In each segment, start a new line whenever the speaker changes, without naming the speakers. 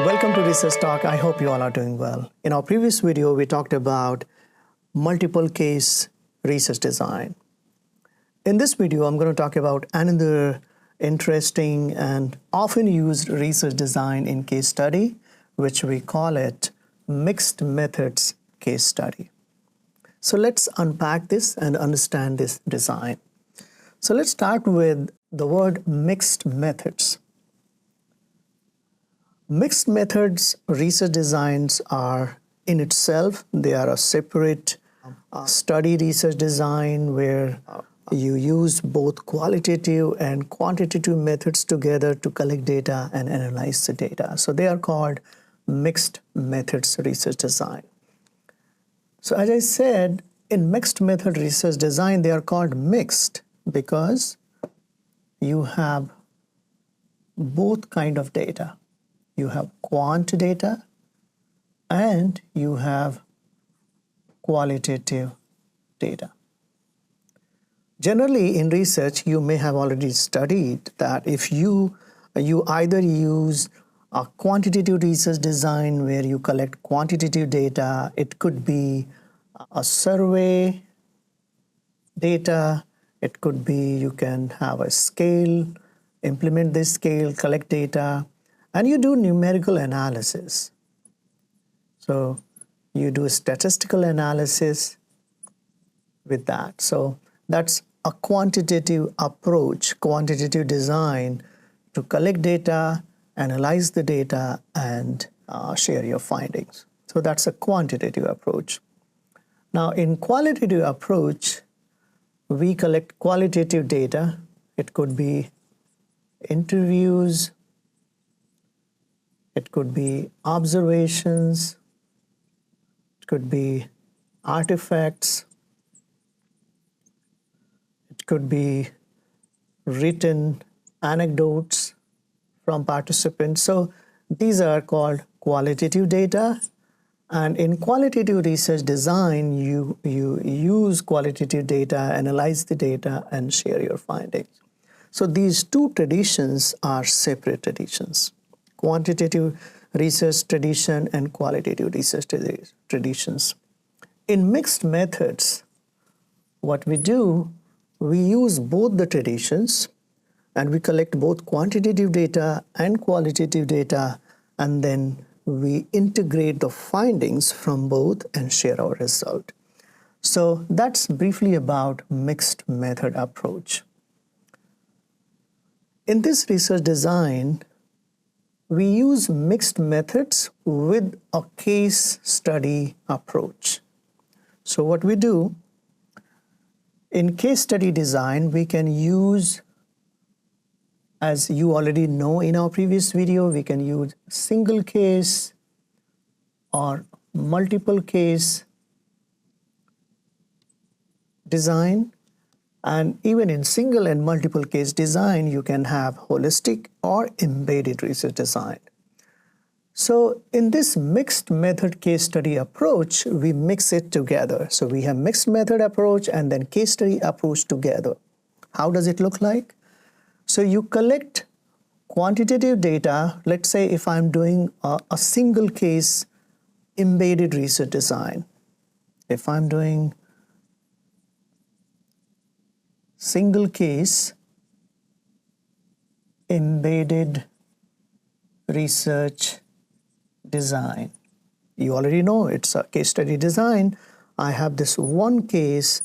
Welcome to Research Talk. I hope you all are doing well. In our previous video, we talked about multiple case research design. In this video, I'm going to talk about another interesting and often used research design in case study, which we call it mixed methods case study. So let's unpack this and understand this design. So let's start with the word mixed methods. Mixed methods research designs are in itself, they are a separate study research design where you use both qualitative and quantitative methods together to collect data and analyze the data. So they are called mixed methods research design. So as I said, in mixed method research design, they are called mixed because you have both kind of data. You have quant data and you have qualitative data. Generally in research, you may have already studied that if you either use a quantitative research design where you collect quantitative data, it could be a survey data, it could be you can have a scale, implement this scale, collect data, and you do numerical analysis. So you do statistical analysis with that. So that's a quantitative approach, quantitative design to collect data, analyze the data, and share your findings. So that's a quantitative approach. Now in qualitative approach, we collect qualitative data. It could be interviews, it could be observations, it could be artifacts, it could be written anecdotes from participants. So these are called qualitative data. And in qualitative research design, you use qualitative data, analyze the data, and share your findings. So these two traditions are separate traditions. Quantitative research tradition and qualitative research traditions. In mixed methods, what we do, we use both the traditions and we collect both quantitative data and qualitative data, and then we integrate the findings from both and share our result. So that's briefly about mixed method approach. In this research design, we use mixed methods with a case study approach. So what we do, in case study design, we can use, as you already know in our previous video, we can use single case or multiple case design. And even in single and multiple case design, you can have holistic or embedded research design. So in this mixed method case study approach, we mix it together. So we have mixed method approach and then case study approach together. How does it look like? So you collect quantitative data. Let's say if I'm doing a single case embedded research design, if I'm doing single case embedded research design. You already know it's a case study design. I have this one case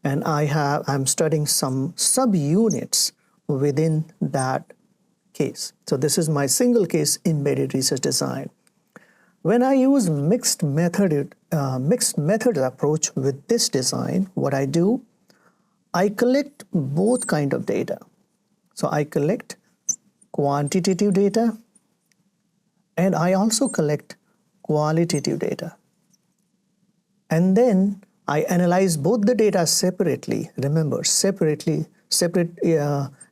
and I'm studying some subunits within that case. So this is my single case embedded research design. When I use mixed method approach with this design, what I do, I collect both kind of data. So I collect quantitative data and I also collect qualitative data. And then I analyze both the data separately. Remember, separate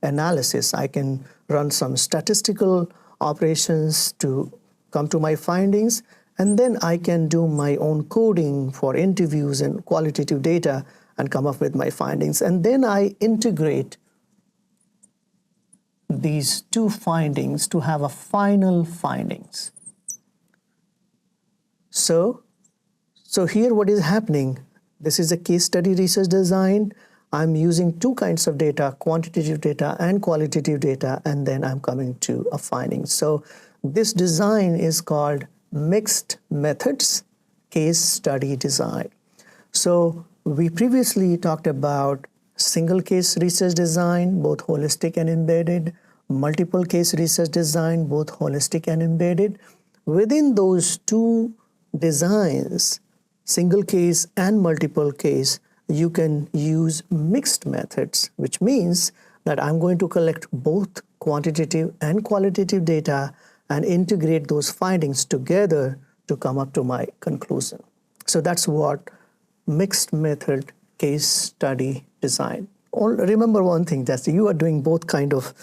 analysis. I can run some statistical operations to come to my findings, and then I can do my own coding for interviews and qualitative data and come up with my findings. And then I integrate these two findings to have a final findings. So here what is happening, this is a case study research design. I'm using two kinds of data, quantitative data and qualitative data, and then I'm coming to a finding. So this design is called mixed methods case study design. So we previously talked about single case research design, both holistic and embedded, multiple case research design, both holistic and embedded. Within those two designs, single case and multiple case, you can use mixed methods, which means that I'm going to collect both quantitative and qualitative data and integrate those findings together to come up to my conclusion. So that's what mixed method case study design. Remember one thing, that you are doing both kind of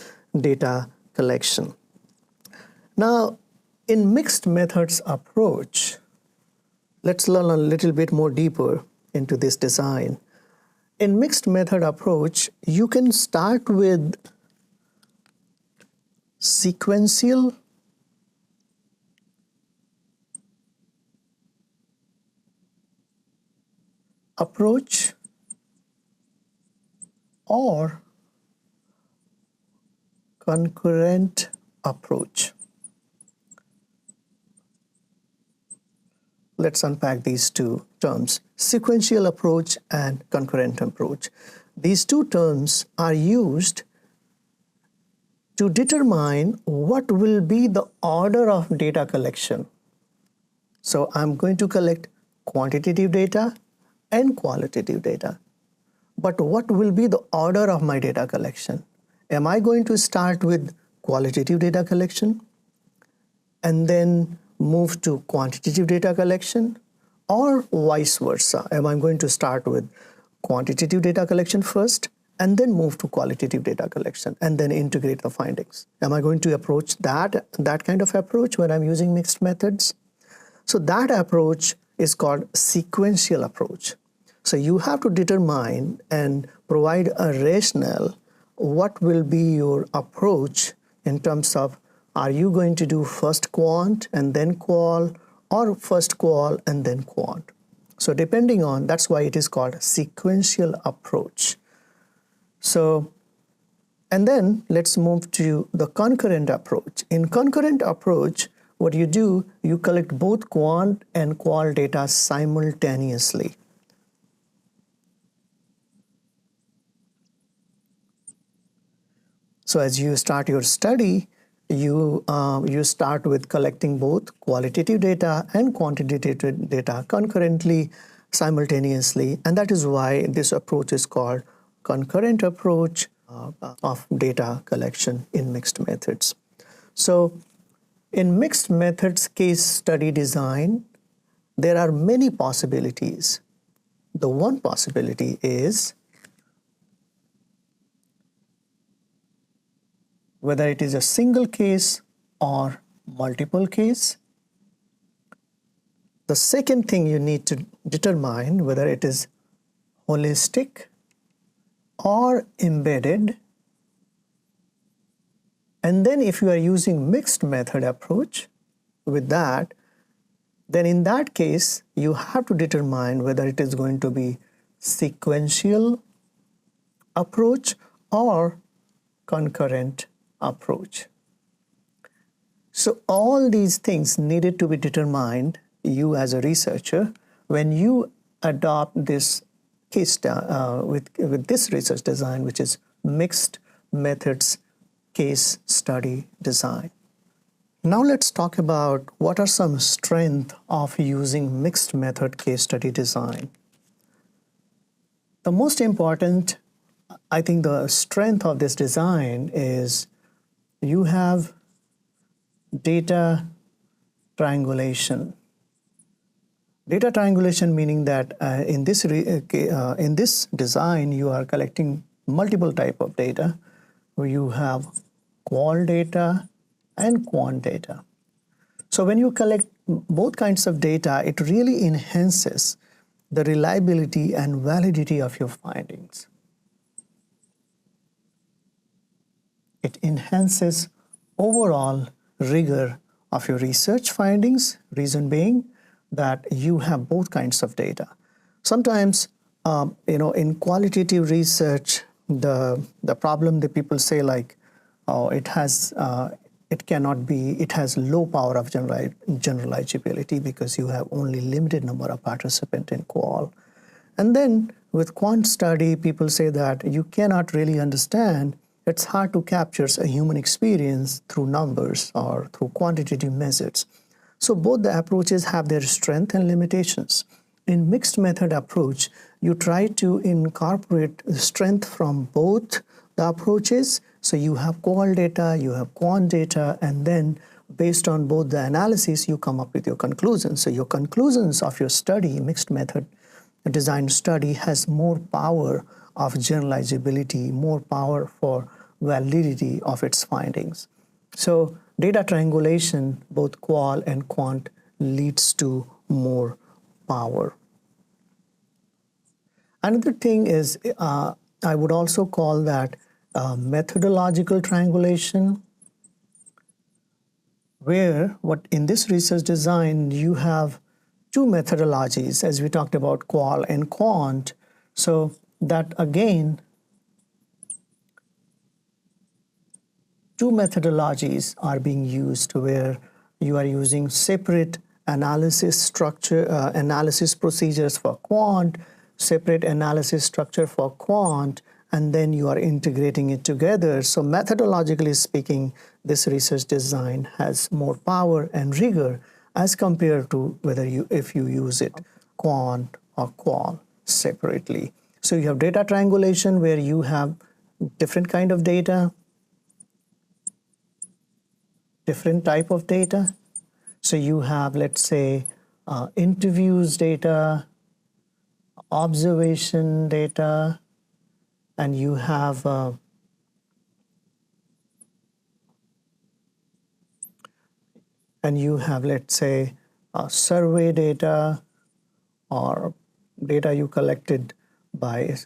data collection. Now, in mixed methods approach, let's learn a little bit more deeper into this design. In mixed method approach, you can start with sequential approach or concurrent approach. Let's unpack these two terms, sequential approach and concurrent approach. These two terms are used to determine what will be the order of data collection. So I'm going to collect quantitative data and qualitative data. But what will be the order of my data collection? Am I going to start with qualitative data collection and then move to quantitative data collection, or vice versa? Am I going to start with quantitative data collection first and then move to qualitative data collection and then integrate the findings? Am I going to approach that kind of approach when I'm using mixed methods? So that approach is called sequential approach. So you have to determine and provide a rationale what will be your approach in terms of, are you going to do first quant and then qual, or first qual and then quant? So depending on, that's why it is called sequential approach. So, and then let's move to the concurrent approach. In concurrent approach, what you do, you collect both quant and qual data simultaneously. So as you start your study, you start with collecting both qualitative data and quantitative data concurrently, simultaneously, and that is why this approach is called concurrent approach of data collection in mixed methods. So in mixed methods case study design, there are many possibilities. The one possibility is whether it is a single case or multiple case. The second thing you need to determine whether it is holistic or embedded. And then if you are using mixed method approach with that, then in that case, you have to determine whether it is going to be sequential approach or concurrent approach. So all these things needed to be determined, you as a researcher, when you adopt this case with this research design, which is mixed methods case study design. Now let's talk about what are some strengths of using mixed method case study design. The most important, I think the strength of this design is you have data triangulation. Data triangulation meaning that in this design you are collecting multiple type of data, where you have qual data and quant data. So when you collect both kinds of data, it really enhances the reliability and validity of your findings. It enhances overall rigor of your research findings, reason being that you have both kinds of data. Sometimes, in qualitative research, the problem that people say like, oh, it has low power of generalizability because you have only limited number of participants in qual. And then with quant study, people say that you cannot really understand. It's hard to capture a human experience through numbers or through quantitative methods. So both the approaches have their strengths and limitations. In mixed method approach, you try to incorporate the strength from both the approaches. So you have qual data, you have quant data, and then based on both the analysis, you come up with your conclusions. So your conclusions of your study, mixed method design study, has more power of generalizability, more power for validity of its findings. So data triangulation, both qual and quant, leads to more power. Another thing is, I would also call that methodological triangulation, where what in this research design you have two methodologies, as we talked about qual and quant. So that again, two methodologies are being used where you are using separate analysis procedures for quant, separate analysis structure for quant, and then you are integrating it together. So methodologically speaking, this research design has more power and rigor as compared to if you use it quant or qual separately. So you have data triangulation where you have different kind of data, different type of data. So you have, let's say, interviews data, observation data, and you have let's say survey data or data you collected by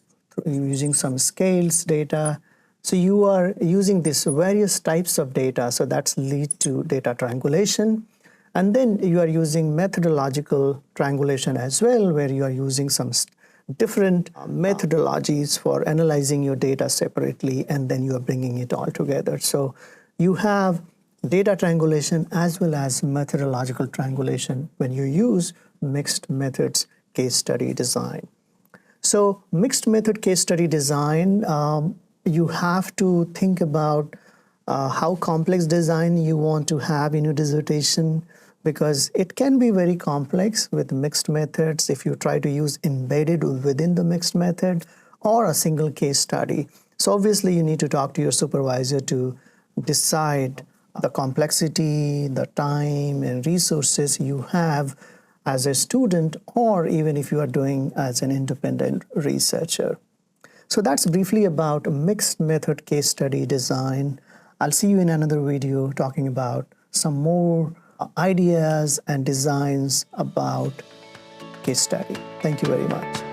using some scales data. So you are using these various types of data, so that's lead to data triangulation. And then you are using methodological triangulation as well, where you are using some different methodologies for analyzing your data separately, and then you are bringing it all together. So you have data triangulation as well as methodological triangulation when you use mixed methods case study design. So mixed method case study design, you have to think about how complex design you want to have in your dissertation, because it can be very complex with mixed methods if you try to use embedded within the mixed method or a single case study. So obviously you need to talk to your supervisor to decide the complexity, the time and resources you have as a student, or even if you are doing as an independent researcher. So that's briefly about mixed method case study design. I'll see you in another video talking about some more ideas and designs about case study. Thank you very much.